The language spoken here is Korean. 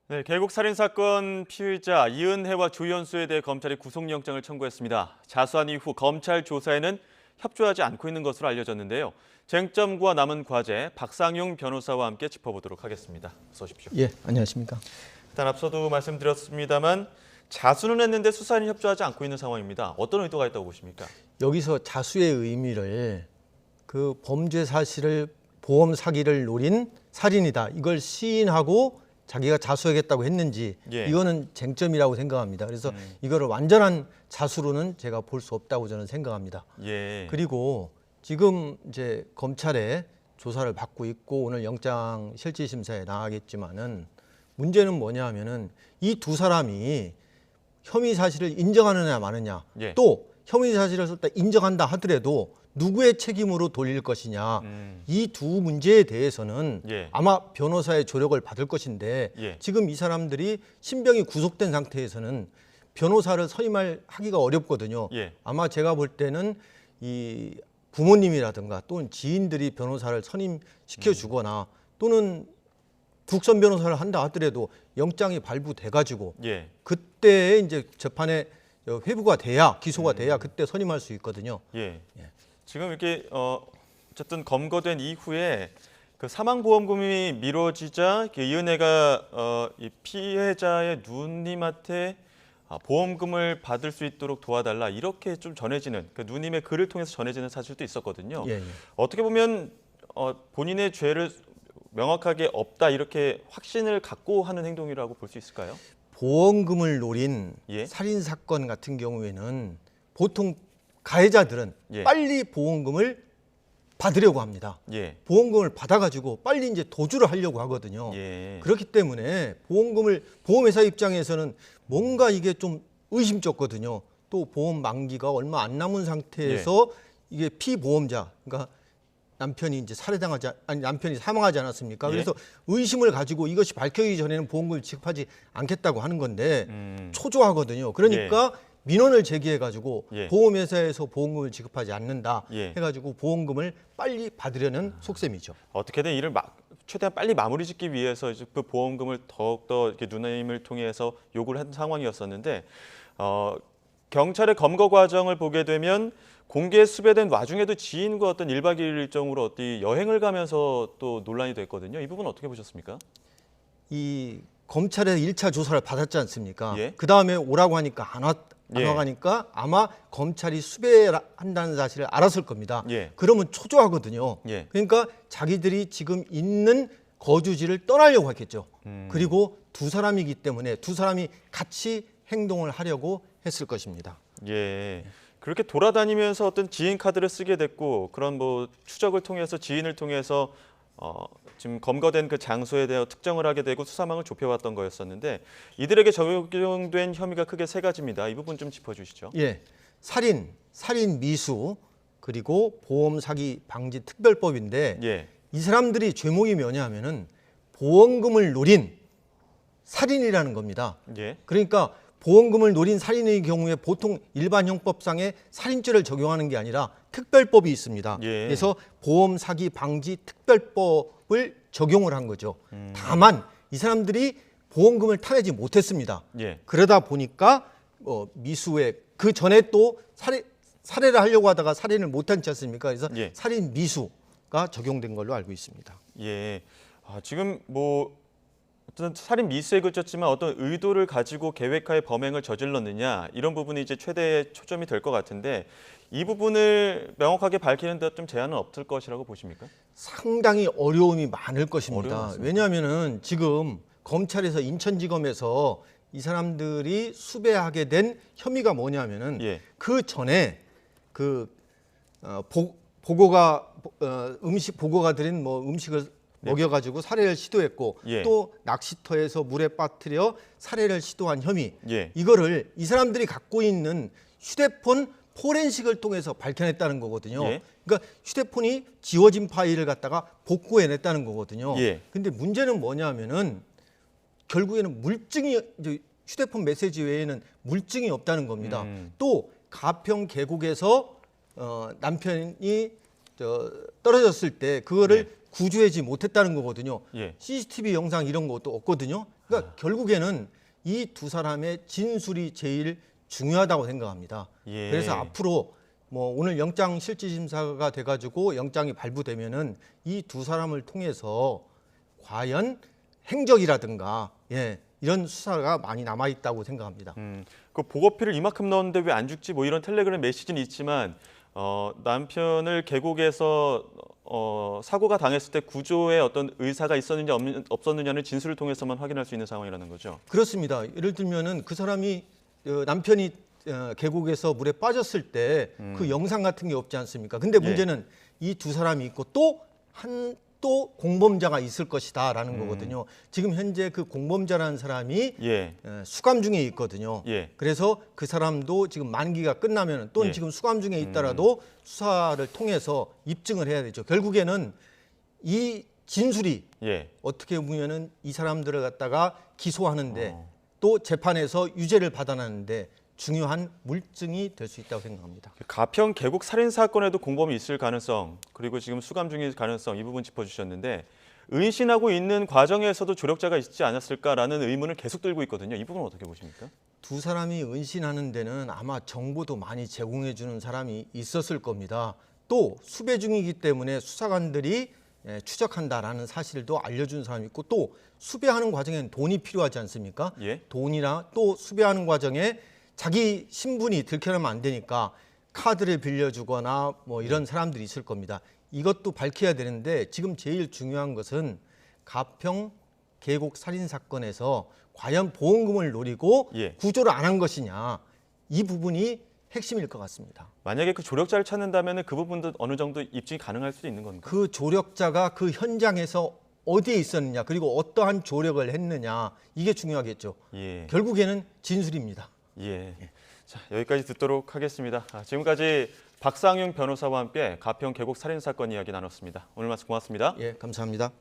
네, 계곡 살인 사건 피의자 이은혜와 조연수에 대해 검찰이 구속영장을 청구했습니다. 자수한 이후 검찰 조사에는 협조하지 않고 있는 것으로 알려졌는데요. 쟁점과 남은 과제 박상용 변호사와 함께 짚어보도록 하겠습니다. 어서 오십시오. 예, 안녕하십니까. 일단 앞서도 말씀드렸습니다만 자수는 했는데 수사에는 협조하지 않고 있는 상황입니다. 어떤 의도가 있다고 보십니까? 여기서 자수의 의미를 그 범죄 사실을 보험 사기를 노린 살인이다. 이걸 시인하고 자기가 자수하겠다고 했는지 이거는 쟁점이라고 생각합니다. 그래서 이거를 완전한 자수로는 제가 볼 수 없다고 저는 생각합니다. 그리고 지금 이제 검찰에 조사를 받고 있고 오늘 영장 실질심사에 나가겠지만은 문제는 뭐냐 하면은 이 두 사람이 혐의 사실을 인정하느냐 마느냐 또 혐의 사실을 썼다 인정한다 하더라도 누구의 책임으로 돌릴 것이냐 이 두 문제에 대해서는 아마 변호사의 조력을 받을 것인데 지금 이 사람들이 신병이 구속된 상태에서는 변호사를 선임하기가 어렵거든요. 아마 제가 볼 때는 이 부모님이라든가 또는 지인들이 변호사를 선임시켜 주거나 또는 국선 변호사를 한다 하더라도 영장이 발부돼 가지고 그때 이제 재판에 회부가 돼야 기소가 돼야 그때 선임할 수 있거든요. 지금 이렇게 어쨌든 검거된 이후에 그 사망보험금이 미뤄지자 이은혜가 이 피해자의 누님한테 보험금을 받을 수 있도록 도와달라 이렇게 좀 전해지는 그 누님의 글을 통해서 전해지는 사실도 있었거든요. 어떻게 보면 본인의 죄를 명확하게 없다 이렇게 확신을 갖고 하는 행동이라고 볼 수 있을까요? 보험금을 노린 살인 사건 같은 경우에는 보통 가해자들은 빨리 보험금을 받으려고 합니다. 보험금을 받아가지고 빨리 이제 도주를 하려고 하거든요. 그렇기 때문에 보험회사 입장에서는 뭔가 이게 좀 의심쩍거든요. 또 보험 만기가 얼마 안 남은 상태에서 이게 피보험자, 그러니까 남편이 사망하지 않았습니까? 그래서 의심을 가지고 이것이 밝혀지기 전에는 보험금을 지급하지 않겠다고 하는 건데 초조하거든요. 그러니까 민원을 제기해가지고 보험회사에서 보험금을 지급하지 않는다 해가지고 보험금을 빨리 받으려는 속셈이죠. 어떻게든 이를 최대한 빨리 마무리 짓기 위해서 이제 그 보험금을 더욱더 이렇게 누님을 통해서 요구를 한 상황이었었는데 경찰의 검거 과정을 보게 되면 공개 수배된 와중에도 지인과 어떤 1박 2일 일정으로 어디 여행을 가면서 또 논란이 됐거든요. 이 부분 어떻게 보셨습니까? 이 검찰에서 1차 조사를 받았지 않습니까? 그 다음에 오라고 하니까 안 와가니까 아마 검찰이 수배한다는 사실을 알았을 겁니다. 그러면 초조하거든요. 그러니까 자기들이 지금 있는 거주지를 떠나려고 했겠죠. 그리고 두 사람이기 때문에 두 사람이 같이 행동을 하려고 했을 것입니다. 그렇게 돌아다니면서 어떤 지인 카드를 쓰게 됐고 그런 뭐 추적을 통해서 지인을 통해서 지금 검거된 그 장소에 대해 특정을 하게 되고 수사망을 좁혀왔던 거였었는데 이들에게 적용된 혐의가 크게 세 가지입니다. 이 부분 좀 짚어주시죠. 살인 미수 그리고 보험 사기 방지 특별법인데 이 사람들이 죄목이 뭐냐면은 보험금을 노린 살인이라는 겁니다. 그러니까 보험금을 노린 살인의 경우에 보통 일반 형법상의 살인죄를 적용하는 게 아니라 특별법이 있습니다. 그래서 보험 사기 방지 특별법을 적용을 한 거죠. 다만 이 사람들이 보험금을 타내지 못했습니다. 그러다 보니까 미수에 그 전에 또 살해를 하려고 하다가 살인을 못했지 않습니까? 그래서 살인 미수가 적용된 걸로 알고 있습니다. 지금 뭐 어떤 살인 미수에 그쳤지만 어떤 의도를 가지고 계획하에 범행을 저질렀느냐 이런 부분이 이제 최대의 초점이 될 것 같은데 이 부분을 명확하게 밝히는 데 좀 제한은 없을 것이라고 보십니까? 상당히 어려움이 많을 것입니다. 왜냐하면은 지금 검찰에서 인천지검에서 이 사람들이 수배하게 된 혐의가 뭐냐면은 그 전에 그 음식 보고가 드린 뭐 음식을 먹여가지고 살해를 시도했고 또 낚시터에서 물에 빠뜨려 살해를 시도한 혐의 이거를 이 사람들이 갖고 있는 휴대폰 포렌식을 통해서 밝혀냈다는 거거든요. 그러니까 휴대폰이 지워진 파일을 갖다가 복구해냈다는 거거든요. 근데 문제는 뭐냐면은 결국에는 물증이 휴대폰 메시지 외에는 물증이 없다는 겁니다. 또 가평 계곡에서 남편이 떨어졌을 때 그거를 구조하지 못했다는 거거든요. CCTV 영상 이런 것도 없거든요. 그러니까 결국에는 이 두 사람의 진술이 제일 중요하다고 생각합니다. 예. 그래서 앞으로 뭐 오늘 영장 실질 심사가 돼가지고 영장이 발부되면은 이 두 사람을 통해서 과연 행적이라든가 이런 수사가 많이 남아 있다고 생각합니다. 그 보고피를 이만큼 넣었는데 왜 안 죽지? 뭐 이런 텔레그램 메시지는 있지만 남편을 계곡에서 사고가 당했을 때 구조에 어떤 의사가 있었느냐 없었느냐는 진술을 통해서만 확인할 수 있는 상황이라는 거죠. 그렇습니다. 예를 들면은 그 사람이 남편이 계곡에서 물에 빠졌을 때 그 영상 같은 게 없지 않습니까? 근데 문제는 이 두 사람이 있고 또 공범자가 있을 것이다라는 거거든요. 지금 현재 그 공범자라는 사람이 수감 중에 있거든요. 그래서 그 사람도 지금 만기가 끝나면 또는 지금 수감 중에 있더라도 수사를 통해서 입증을 해야 되죠. 결국에는 이 진술이 어떻게 보면은 이 사람들을 갖다가 기소하는데 또 재판에서 유죄를 받아내는데 중요한 물증이 될 수 있다고 생각합니다. 가평 계곡 살인 사건에도 공범이 있을 가능성, 그리고 지금 수감 중일 가능성 이 부분 짚어주셨는데 은신하고 있는 과정에서도 조력자가 있지 않았을까라는 의문을 계속 들고 있거든요. 이 부분은 어떻게 보십니까? 두 사람이 은신하는 데는 아마 정보도 많이 제공해 주는 사람이 있었을 겁니다. 또 수배 중이기 때문에 수사관들이 추적한다라는 사실도 알려준 사람이 있고 또 수배하는 과정에는 돈이 필요하지 않습니까? 돈이나 또 수배하는 과정에 자기 신분이 들켜나면 안 되니까 카드를 빌려주거나 뭐 이런 사람들이 있을 겁니다. 이것도 밝혀야 되는데 지금 제일 중요한 것은 가평 계곡 살인 사건에서 과연 보험금을 노리고 구조를 안 한 것이냐, 이 부분이 핵심일 것 같습니다. 만약에 그 조력자를 찾는다면 그 부분도 어느 정도 입증이 가능할 수도 있는 건가요? 그 조력자가 그 현장에서 어디에 있었느냐, 그리고 어떠한 조력을 했느냐, 이게 중요하겠죠. 결국에는 진술입니다. 자, 여기까지 듣도록 하겠습니다. 지금까지 박상윤 변호사와 함께 가평 계곡 살인 사건 이야기 나눴습니다. 오늘 말씀 고맙습니다. 감사합니다.